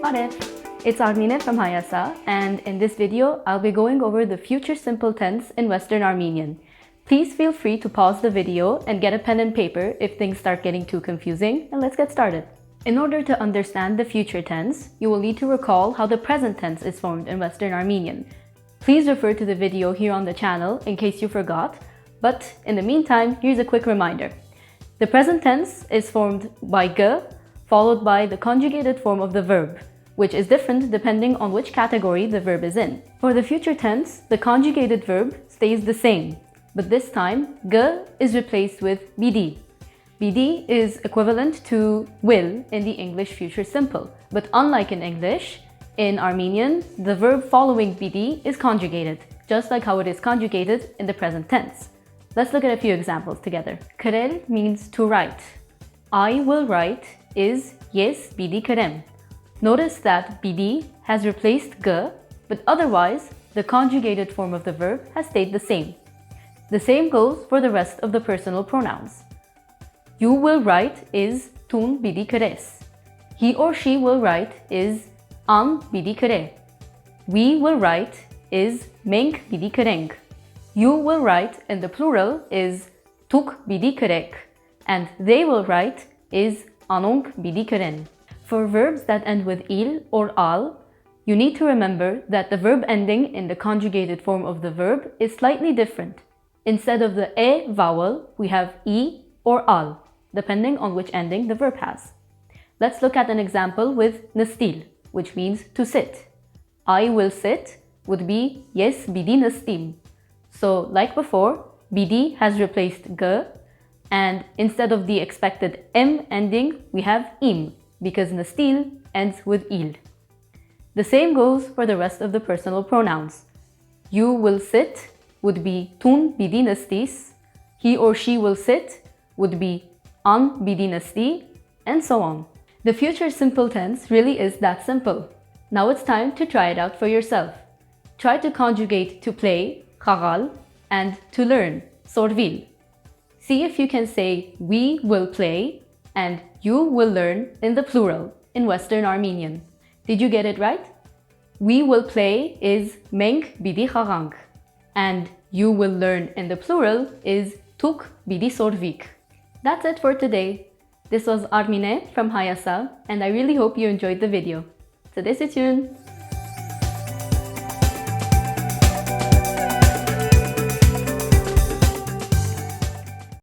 Aref. It's Armine from Hayasa, and in this video, I'll be going over the future simple tense in Western Armenian. Please feel free to pause the video and get a pen and paper if things start getting too confusing, and let's get started. In order to understand the future tense, you will need to recall how the present tense is formed in Western Armenian. Please refer to the video here on the channel in case you forgot, but in the meantime, here's a quick reminder. The present tense is formed by g, followed by the conjugated form of the verb, which is different depending on which category the verb is in. For the future tense, the conjugated verb stays the same, but this time, g is replaced with bd. Bd is equivalent to will in the English future simple, but unlike in English, in Armenian, the verb following bd is conjugated, just like how it is conjugated in the present tense. Let's look at a few examples together. Krel means to write. I will write is yes bd krem. Notice that bd has replaced g, but otherwise, the conjugated form of the verb has stayed the same. The same goes for the rest of the personal pronouns. You will write is tun bidi kres. He or she will write is an bidi kre. We will write is menk bidi kreng. You will write in the plural is tuk bidi krek, and they will write is anong bidi kren. For verbs that end with il or al, you need to remember that the verb ending in the conjugated form of the verb is slightly different. Instead of the e vowel, we have I or al, depending on which ending the verb has. Let's look at an example with nastil, which means to sit. I will sit would be yes bidi nastim. So like before, bd has replaced g, and instead of the expected m ending, we have im, because nastil ends with il. The same goes for the rest of the personal pronouns. You will sit would be tun bidi nastis, he or she will sit would be an bidi nasti, and so on. The future simple tense really is that simple. Now it's time to try it out for yourself. Try to conjugate to play, chagal, and to learn, sorvil. See if you can say we will play and you will learn in the plural in Western Armenian. Did you get it right? We will play is menk bidi chagang, and you will learn in the plural is tuk bidi sorvik. That's it for today. This was Armine from Hayasa, and I really hope you enjoyed the video. Tadesitun!